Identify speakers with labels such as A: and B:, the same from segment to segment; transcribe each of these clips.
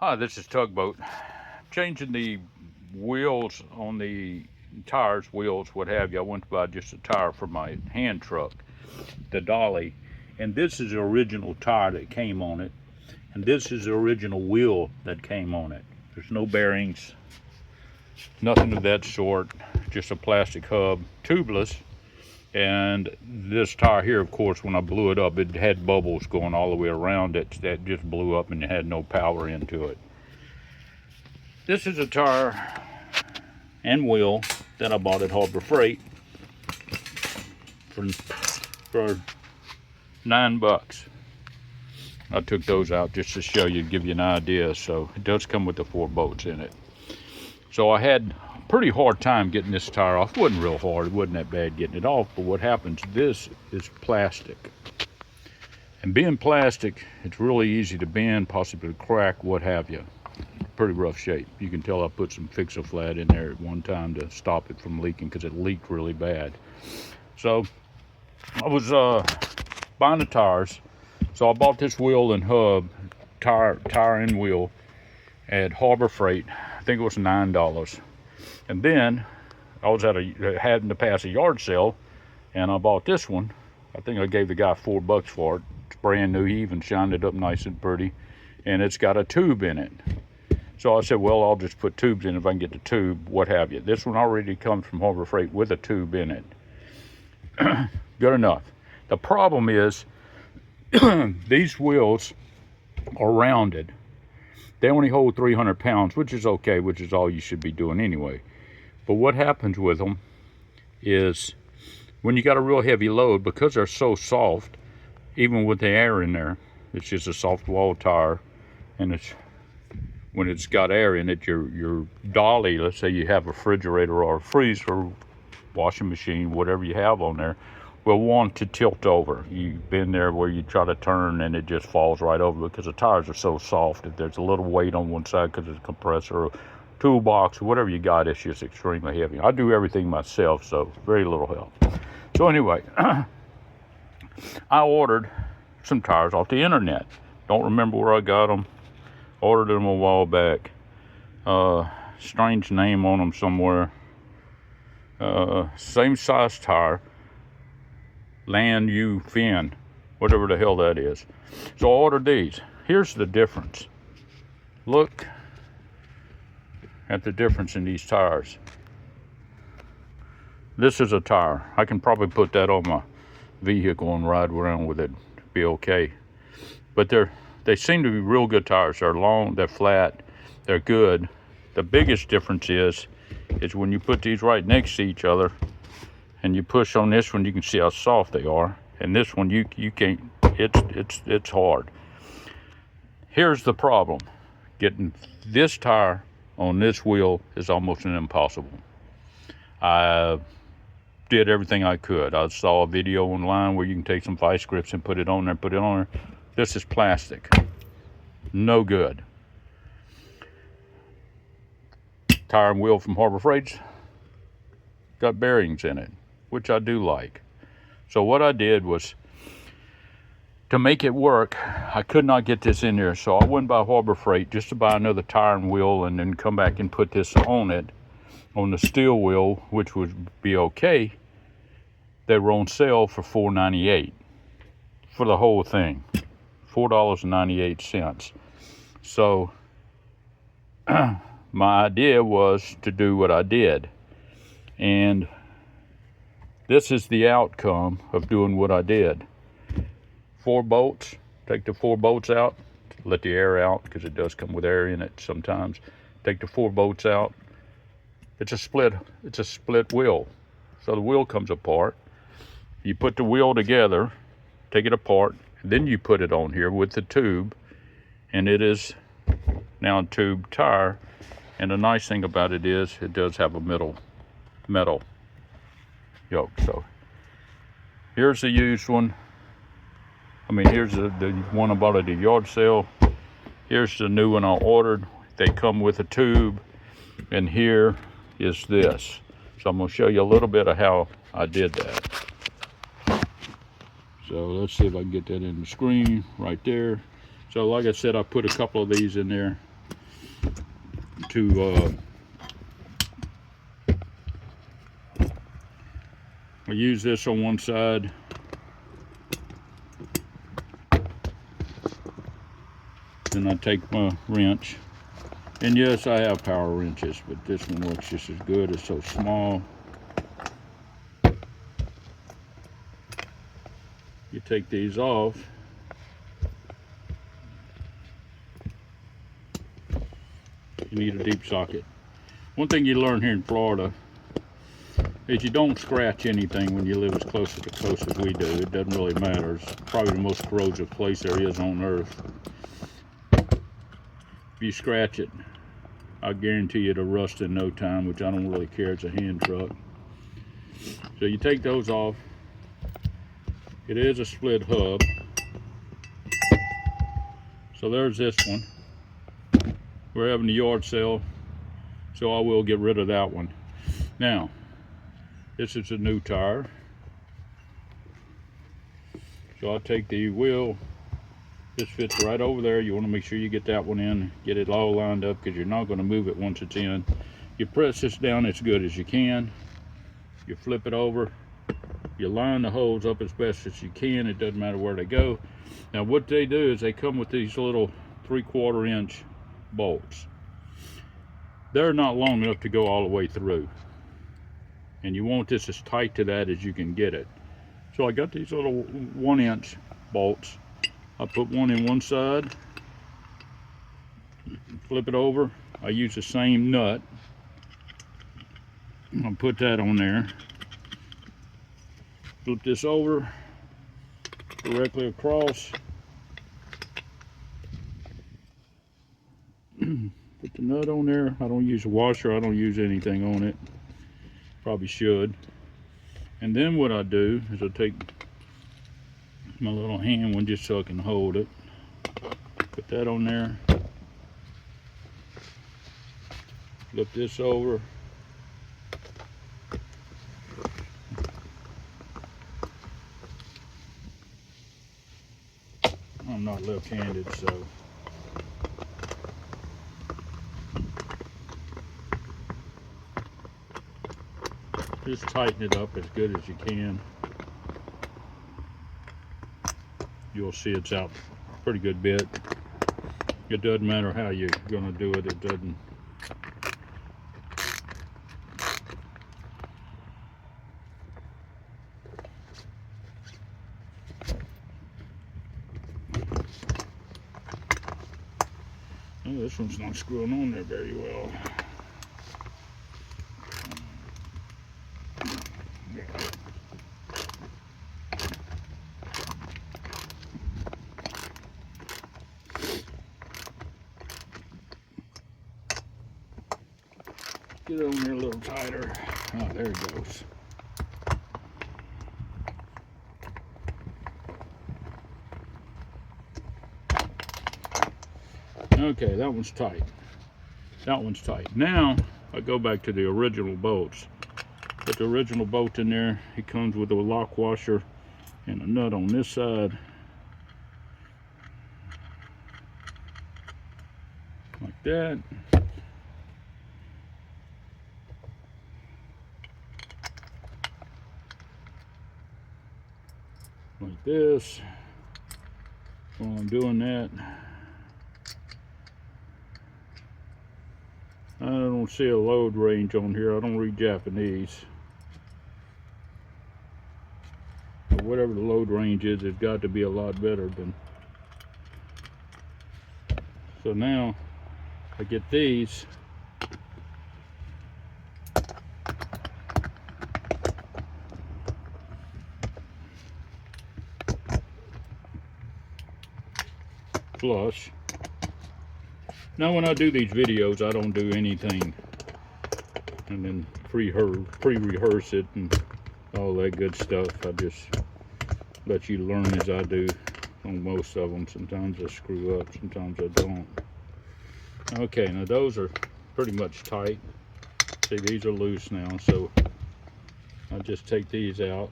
A: Hi, this is Tugboat. Changing the wheels on the tires, wheels, what have you. I went to buy just a tire for my hand truck, the Dolly. And this is the original tire that came on it. And this is the original wheel that came on it. There's no bearings, nothing of that sort, just a plastic hub, tubeless. And this tire here, of course, when I blew it up, it had bubbles going all the way around it that just blew up and it had no power into it. This is a tire and wheel that I bought at Harbor Freight for $9. I took those out just to show you, give you an idea. So it does come with the 4 bolts in it. So I had a pretty hard time getting this tire off. It wasn't real hard, it wasn't that bad getting it off, but what happens, this is plastic. And being plastic, it's really easy to bend, possibly crack, what have you. Pretty rough shape. You can tell I put some Fix-A-Flat in there at one time to stop it from leaking because it leaked really bad. So I was buying the tires. So I bought this wheel and hub, tire and wheel at Harbor Freight. I think it was $9. And then I was having to pass a yard sale, and I bought this one. I think I gave the guy $4 for it. It's brand new. He even shined it up nice and pretty, and it's got a tube in it. So I said, well, I'll just put tubes in if I can get the tube, what have you. This one already comes from Harbor Freight with a tube in it. Good enough. The problem is these wheels are rounded. They only hold 300 pounds, which is okay, which is all you should be doing anyway. But what happens with them is when you got a real heavy load, because they're so soft, even with the air in there, it's just a soft wall tire, and it's when it's got air in it, your dolly, let's say you have a refrigerator or a freezer, washing machine, whatever you have on there, will want to tilt over. You've been there where you try to turn and it just falls right over because the tires are so soft. If there's a little weight on one side because it's a compressor or toolbox or whatever you got, it's just extremely heavy. I do everything myself, so very little help. So anyway, I ordered some tires off the internet. Don't remember where I got them. Ordered them a while back. Strange name on them somewhere. Same size tire. Land U Fin, whatever the hell that is. So I ordered these. Here's the difference. Look at the difference in these tires. This is a tire. I can probably put that on my vehicle and ride around with it. Be okay. But they seem to be real good tires. They're long, they're flat, they're good. The biggest difference is when you put these right next to each other and you push on this one, you can see how soft they are. And this one, you can't, it's hard. Here's the problem. Getting this tire on this wheel is almost an impossible. I did everything I could. I saw a video online where you can take some vice grips and put it on there, This is plastic. No good. Tire and wheel from Harbor Freight's got bearings in it, which I do like. So what I did was, to make it work, I could not get this in there. So I went by Harbor Freight just to buy another tire and wheel and then come back and put this on it, on the steel wheel, which would be okay. They were on sale for $4.98 for the whole thing. $4.98. So my idea was to do what I did. And this is the outcome of doing what I did. 4 bolts, take the 4 bolts out, let the air out because it does come with air in it sometimes. Take the 4 bolts out. It's a split wheel. So the wheel comes apart. You put the wheel together, take it apart, and then you put it on here with the tube, and it is now a tube tire. And the nice thing about it is it does have a metal yoke. So here's the used one. Here's the one I bought at the yard sale. Here's the new one I ordered. They come with a tube, and here is this. So I'm going to show you a little bit of how I did that. So let's see if I can get that in the screen right there. So like I said, I put a couple of these in there. to I use this on one side. Then I take my wrench, and yes, I have power wrenches, but this one works just as good. It's so small. You take these off. You need a deep socket. One thing you learn here in Florida is you don't scratch anything when you live as close to the coast as we do. It doesn't really matter. It's probably the most corrosive place there is on earth. If you scratch it, I guarantee you it'll rust in no time, which I don't really care. It's a hand truck. So you take those off. It is a split hub. So there's this one. We're having a yard sale, so I will get rid of that one. Now, this is a new tire. So I'll take the wheel. This fits right over there. You want to make sure you get that one in, get it all lined up, because you're not going to move it once it's in. You press this down as good as you can. You flip it over. You line the holes up as best as you can. It doesn't matter where they go. Now what they do is they come with these little 3/4 inch bolts. They're not long enough to go all the way through, and you want this as tight to that as you can get it. So I got these little 1 inch bolts. I put one in one side, flip it over. I use the same nut. I'll put that on there. Flip this over directly across. Put the nut on there. I don't use a washer. I don't use anything on it. Probably should. And then what I do is I take my little hand one just so I can hold it. Put that on there. Flip this over. I'm not left-handed, so just tighten it up as good as you can. You'll see it's out a pretty good bit. It doesn't matter how you're going to do it. It doesn't. Oh, this one's not screwing on there very well. Get it on there a little tighter. Oh, there it goes. Okay, that one's tight. That one's tight. Now, I go back to the original bolts. Put the original bolt in there. It comes with a lock washer and a nut on this side. Like that. Like this. While I'm doing that, I don't see a load range on here. I don't read Japanese. But whatever the load range is, it's got to be a lot better than. So now I get these. Flush. Now when I do these videos, I don't do anything and then pre-rehearse it and all that good stuff. I just let you learn as I do on most of them. Sometimes I screw up, sometimes I don't. Okay, now those are pretty much tight. See, these are loose now, so I just take these out.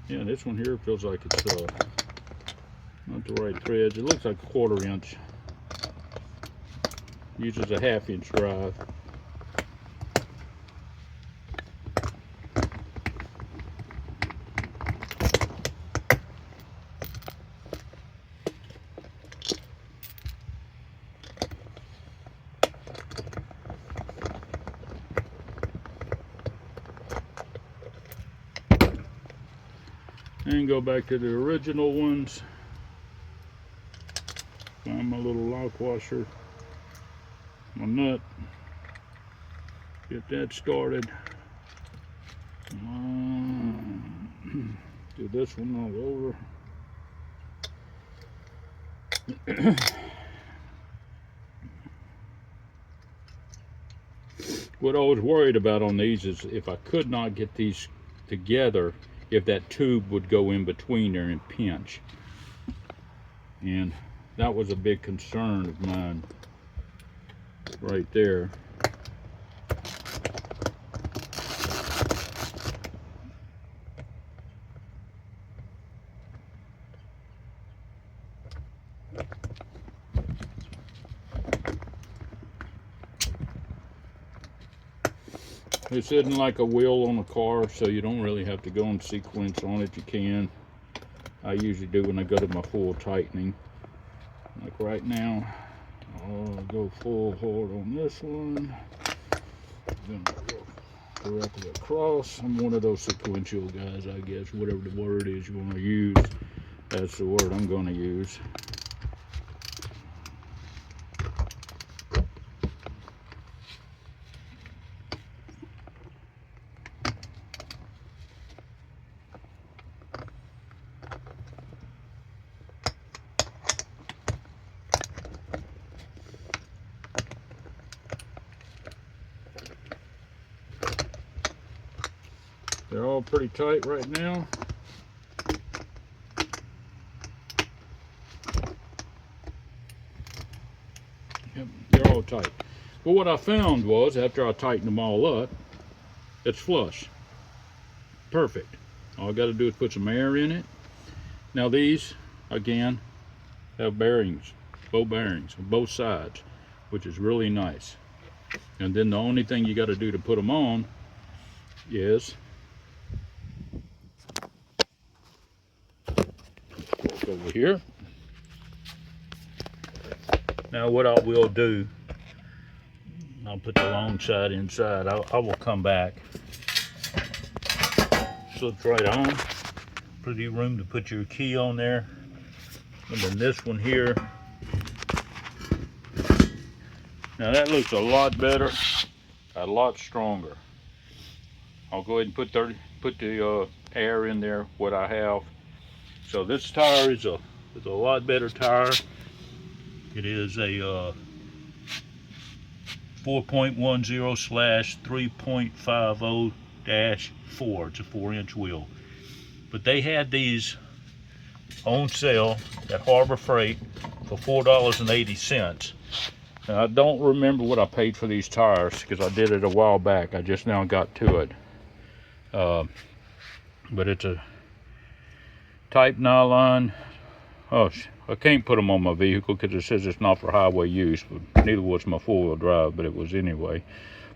A: Yeah, this one here feels like it's not the right threads. It looks like a 1/4 inch. Uses a 1/2 inch drive. And go back to the original ones. Find my little lock washer, my nut, get that started. Do this one all over. What I was worried about on these is if I could not get these together, if that tube would go in between there and pinch. And that was a big concern of mine right there. This isn't like a wheel on a car, so you don't really have to go in sequence on it. You can. I usually do when I go to my full tightening. Like right now, I'll go full hard on this one. Then I'll go directly across. I'm one of those sequential guys, I guess. Whatever the word is you want to use, that's the word I'm going to use. They're all pretty tight right now. Yep, they're all tight. But what I found was, after I tightened them all up, it's flush. Perfect. All I got to do is put some air in it. Now these, again, have bearings, bow bearings on both sides, which is really nice. And then the only thing you got to do to put them on is over here. Now what I will do, I'll put the long side inside. I will come back. Slips right on. Pretty room to put your key on there. And then this one here. Now that looks a lot better, a lot stronger. I'll go ahead and put the air in there, what I have. So this tire is a lot better tire. It is a 4.10/3.50-4. It's a 4-inch wheel. But they had these on sale at Harbor Freight for $4.80. Now I don't remember what I paid for these tires because I did it a while back. I just now got to it. But it's a type nylon. Oh, I can't put them on my vehicle because it says it's not for highway use, but neither was my four-wheel drive, but it was anyway.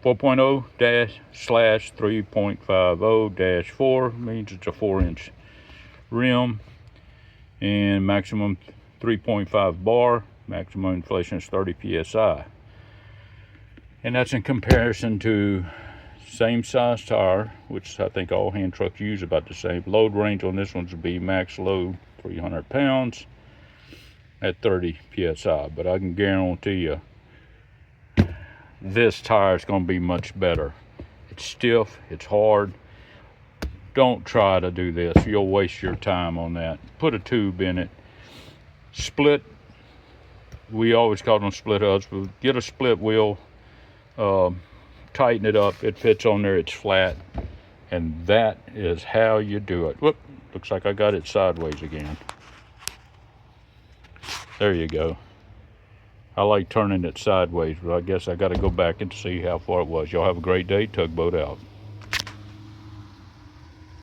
A: 4.0/3.50-4 means it's a 4-inch rim, and maximum 3.5 bar, maximum inflation is 30 psi. And that's in comparison to same size tire, which I think all hand trucks use about the same. Load range on this one's would be max load 300 pounds at 30 psi. But I can guarantee you this tire is going to be much better. It's stiff, it's hard. Don't try to do this. You'll waste your time on that. Put a tube in it. Split. We always call them split hubs, but get a split wheel. Tighten it up. It fits on there. It's flat. And that is how you do it. Whoop. Looks like I got it sideways again. There you go. I like turning it sideways, but I guess I got to go back and see how far it was. Y'all have a great day. Tugboat out.